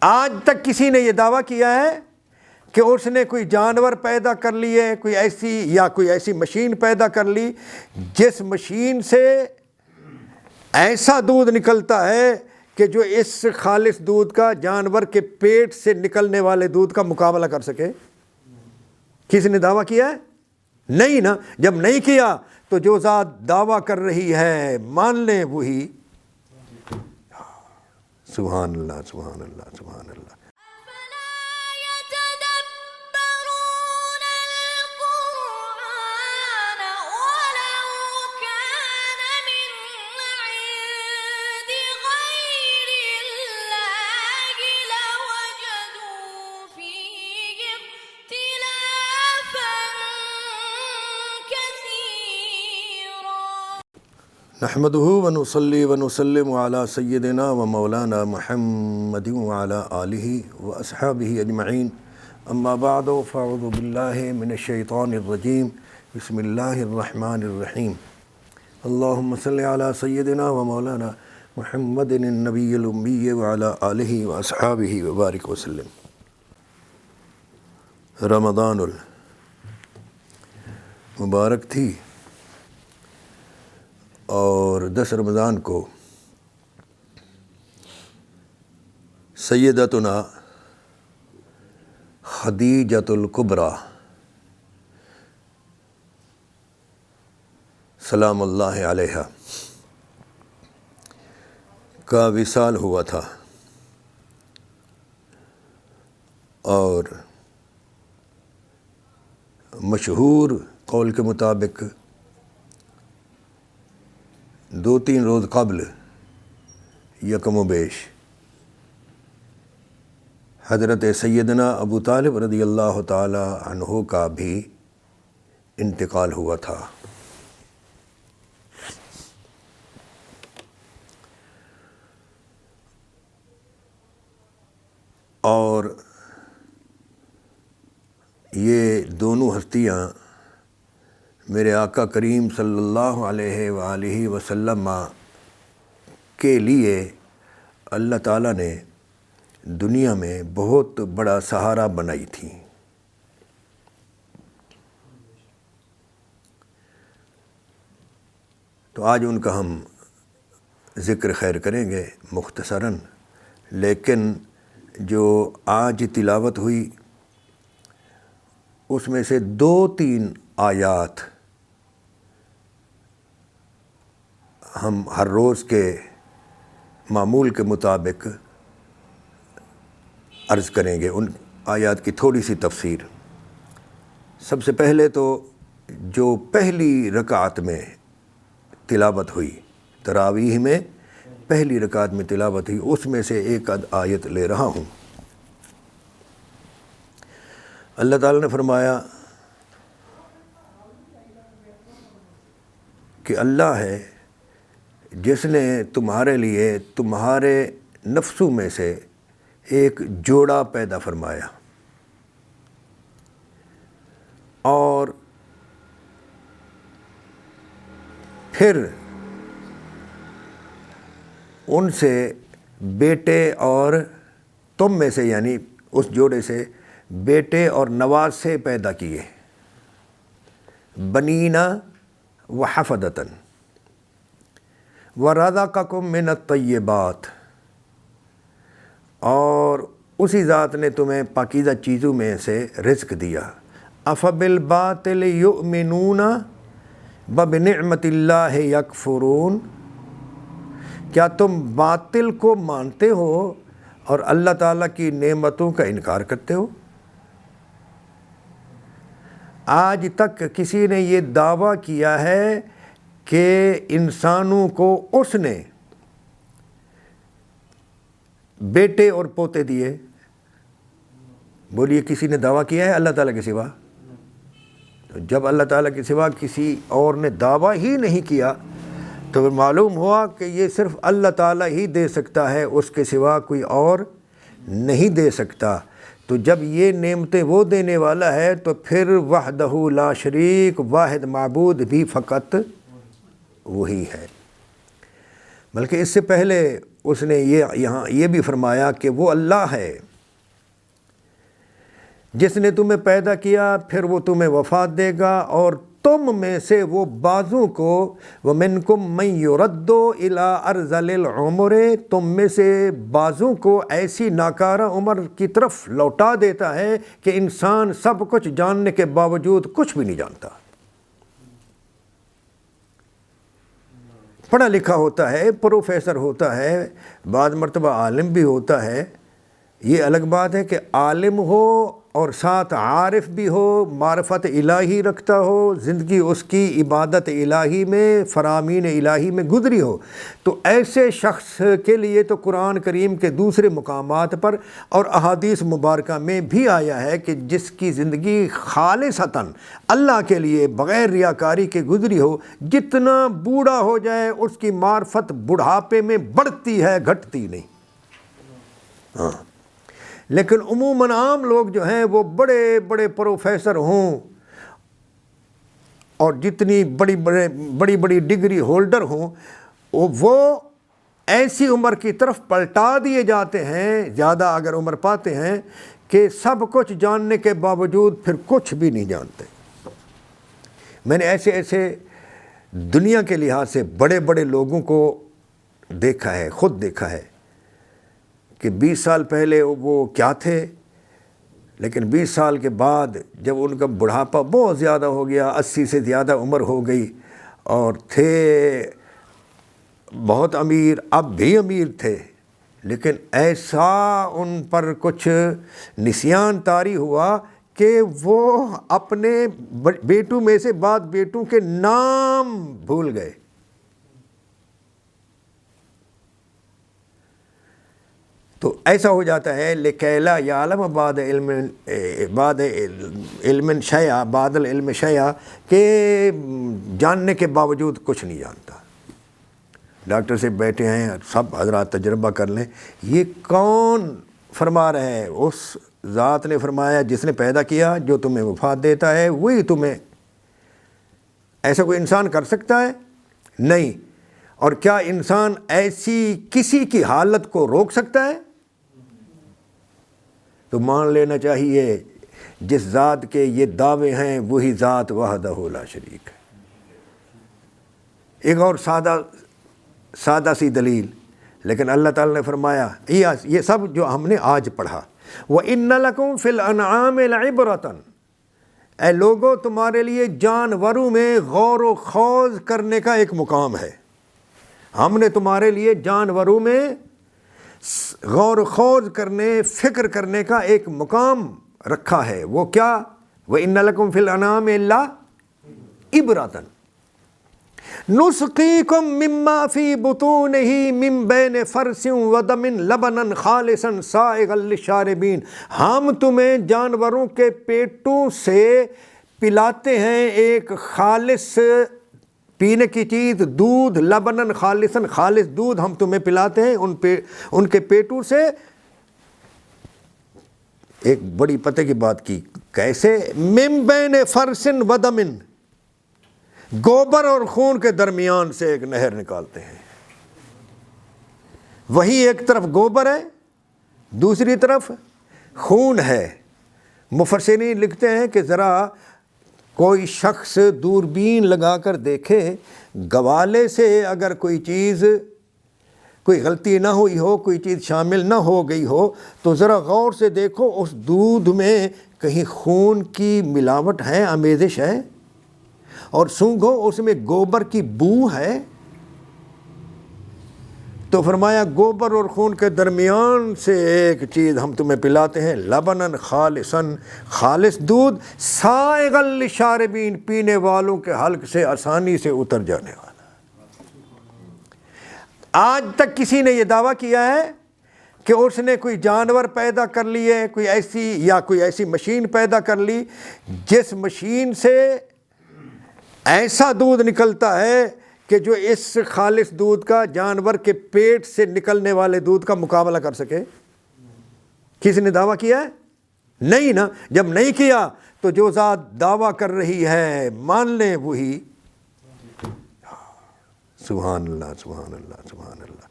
آج تک کسی نے یہ دعویٰ کیا ہے کہ اس نے کوئی جانور پیدا کر لیے، کوئی ایسی مشین پیدا کر لی جس مشین سے ایسا دودھ نکلتا ہے کہ جو اس خالص دودھ کا جانور کے پیٹ سے نکلنے والے دودھ کا مقابلہ کر سکے؟ کسی نے دعویٰ کیا ہے؟ نہیں نا۔ جب نہیں کیا تو جو ذات دعویٰ کر رہی ہے مان لیں وہی۔ سبحان اللہ، سبحان اللہ، سبحان اللہ۔ نحمده ونصلي ونسلم على سيدنا ومولانا محمد وعلى آله وأصحابه أجمعين، أما بعد فأعوذ بالله من الشيطان الرجيم، بسم الله الرحمن الرحيم، اللهم صل على سيدنا ومولانا محمد النبي الأمي وعلى آله وأصحابه وبارك وسلم۔ رمضان المبارک تھی اور 10 رمضان کو سیدتنا خدیجۃ الکبریٰ سلام اللہ علیہا کا وصال ہوا تھا، اور مشہور قول کے مطابق 2-3 روز قبل یا کم و بیش حضرت سیدنا ابو طالب رضی اللہ تعالی عنہ کا بھی انتقال ہوا تھا۔ اور یہ دونوں ہستیاں میرے آقا کریم صلی اللہ علیہ وآلہ وسلم کے لیے اللہ تعالیٰ نے دنیا میں بہت بڑا سہارا بنائی تھی۔ تو آج ان کا ہم ذکر خیر کریں گے مختصراً، لیکن جو آج تلاوت ہوئی اس میں سے 2-3 آیات ہم ہر روز کے معمول کے مطابق عرض کریں گے، ان آیات کی تھوڑی سی تفسیر۔ سب سے پہلے تو جو پہلی رکعت میں تلاوت ہوئی، تراویح میں پہلی رکعت میں تلاوت ہوئی، اس میں سے ایک آیت لے رہا ہوں۔ اللہ تعالیٰ نے فرمایا کہ اللہ ہے جس نے تمہارے لیے تمہارے نفسوں میں سے ایک جوڑا پیدا فرمایا، اور پھر ان سے بیٹے اور تم میں سے، یعنی اس جوڑے سے بیٹے اور نواسے پیدا کیے، بنینا وحفدتاً وَرَزَقَكُم مِّنَ الطَّيِّبَاتِ، اور اسی ذات نے تمہیں پاکیزہ چیزوں میں سے رزق دیا۔ أَفَبِالْبَاطِلِ يُؤْمِنُونَ وَبِنِعْمَةِ اللَّهِ يَكْفُرُونَ، کیا تم باطل کو مانتے ہو اور اللہ تعالیٰ کی نعمتوں کا انکار کرتے ہو؟ آج تک کسی نے یہ دعویٰ کیا ہے کہ انسانوں کو اس نے بیٹے اور پوتے دیے؟ بولیے کسی نے دعویٰ کیا ہے اللہ تعالیٰ کے سوا؟ تو جب اللہ تعالیٰ کے سوا کسی اور نے دعویٰ ہی نہیں کیا تو معلوم ہوا کہ یہ صرف اللہ تعالیٰ ہی دے سکتا ہے، اس کے سوا کوئی اور نہیں دے سکتا۔ تو جب یہ نعمتیں وہ دینے والا ہے تو پھر وحدہ لا شریک، واحد معبود بھی فقط وہی ہے۔ بلکہ اس سے پہلے اس نے یہاں یہ بھی فرمایا کہ وہ اللہ ہے جس نے تمہیں پیدا کیا، پھر وہ تمہیں وفات دے گا، اور تم میں سے وہ بعضوں کو وَمِنْكُمْ مَنْ يُرَدُّ إِلَىٰ أَرْذَلِ الْعُمُرِ، تم میں سے بعضوں کو ایسی ناکارہ عمر کی طرف لوٹا دیتا ہے کہ انسان سب کچھ جاننے کے باوجود کچھ بھی نہیں جانتا۔ پڑھا لکھا ہوتا ہے، پروفیسر ہوتا ہے، بعض مرتبہ عالم بھی ہوتا ہے، یہ الگ بات ہے کہ عالم ہو اور ساتھ عارف بھی ہو، معرفت الہی رکھتا ہو، زندگی اس کی عبادت الہی میں، فرامین الہی میں گزری ہو، تو ایسے شخص کے لیے تو قرآن کریم کے دوسرے مقامات پر اور احادیث مبارکہ میں بھی آیا ہے کہ جس کی زندگی خالصتاً اللہ کے لیے بغیر ریاکاری کے گزری ہو، جتنا بوڑھا ہو جائے اس کی معرفت بڑھاپے میں بڑھتی ہے، گھٹتی نہیں۔ ہاں، لیکن عموماً عام لوگ جو ہیں وہ بڑے بڑے پروفیسر ہوں اور جتنی بڑی بڑی ڈگری ہولڈر ہوں، وہ ایسی عمر کی طرف پلٹا دیے جاتے ہیں، زیادہ اگر عمر پاتے ہیں، کہ سب کچھ جاننے کے باوجود پھر کچھ بھی نہیں جانتے۔ میں نے ایسے دنیا کے لحاظ سے بڑے بڑے لوگوں کو دیکھا ہے، خود دیکھا ہے کہ 20 سال پہلے وہ کیا تھے، لیکن 20 سال کے بعد جب ان کا بڑھاپا بہت زیادہ ہو گیا، 80 سے زیادہ عمر ہو گئی، اور تھے بہت امیر، اب بھی امیر تھے، لیکن ایسا ان پر کچھ نسیان طاری ہوا کہ وہ اپنے بیٹوں میں سے بعد بیٹوں کے نام بھول گئے۔ تو ایسا ہو جاتا ہے لِكَيْ لَا يَعْلَمَ بَعْدَ علم شیئا، بعد العلم شیئا، کہ جاننے کے باوجود کچھ نہیں جانتا۔ ڈاکٹر سے بیٹھے ہیں، سب حضرات تجربہ کر لیں، یہ کون فرما رہے ہیں؟ اس ذات نے فرمایا جس نے پیدا کیا، جو تمہیں وفات دیتا ہے، وہی تمہیں۔ ایسا کوئی انسان کر سکتا ہے؟ نہیں۔ اور کیا انسان ایسی کسی کی حالت کو روک سکتا ہے؟ تو مان لینا چاہیے جس ذات کے یہ دعوے ہیں وہی ذات وحدہ لا شریک ہے۔ ایک اور سادہ سی دلیل، لیکن اللہ تعالیٰ نے فرمایا، یہ سب جو ہم نے آج پڑھا، وَإِنَّ لَكُمْ فِي الْأَنْعَامِ لَعِبْرَةً، اے لوگوں تمہارے لیے جانوروں میں غور و خوض کرنے کا ایک مقام ہے۔ ہم نے تمہارے لیے جانوروں میں غور و خوض کرنے، فکر کرنے کا ایک مقام رکھا ہے۔ وہ کیا؟ وَإِنَّ لَكُمْ فِي الْأَنْعَامِ لَعِبْرَةً نُسْقِيكُم مِّمَّا فِي بُطُونِهِ مِن بَيْنِ فَرْثٍ وَدَمٍ لَبَنًا خَالِصًا سَائِغًا لِّلشَّارِبِينَ، ہم تمہیں جانوروں کے پیٹوں سے پلاتے ہیں ایک خالص پینے کی چیز، دودھ، لبنن خالصاً، خالص دودھ ہم تمہیں پلاتے ہیں ان کے پیٹوں سے۔ ایک بڑی پتہ کی بات کی، کیسے؟ من بین فرس و دمن، گوبر اور خون کے درمیان سے ایک نہر نکالتے ہیں۔ وہی ایک طرف گوبر ہے، دوسری طرف خون ہے۔ مفسرین لکھتے ہیں کہ ذرا کوئی شخص دوربین لگا کر دیکھے، گوالے سے اگر کوئی چیز، کوئی غلطی نہ ہوئی ہو، کوئی چیز شامل نہ ہو گئی ہو، تو ذرا غور سے دیکھو اس دودھ میں کہیں خون کی ملاوٹ ہے، آمیزش ہے، اور سونگھو اس میں گوبر کی بو ہے۔ تو فرمایا گوبر اور خون کے درمیان سے ایک چیز ہم تمہیں پلاتے ہیں، لبنن خالصاً، خالص دودھ، سائغا للشاربین، پینے والوں کے حلق سے آسانی سے اتر جانے والا۔ آج تک کسی نے یہ دعویٰ کیا ہے کہ اس نے کوئی جانور پیدا کر لیے، کوئی ایسی مشین پیدا کر لی جس مشین سے ایسا دودھ نکلتا ہے کہ جو اس خالص دودھ کا جانور کے پیٹ سے نکلنے والے دودھ کا مقابلہ کر سکے؟ کسی نے دعویٰ کیا ہے؟ نہیں نا۔ جب نہیں کیا تو جو ذات دعویٰ کر رہی ہے مان لیں وہی۔ سبحان اللہ، سبحان اللہ، سبحان اللہ۔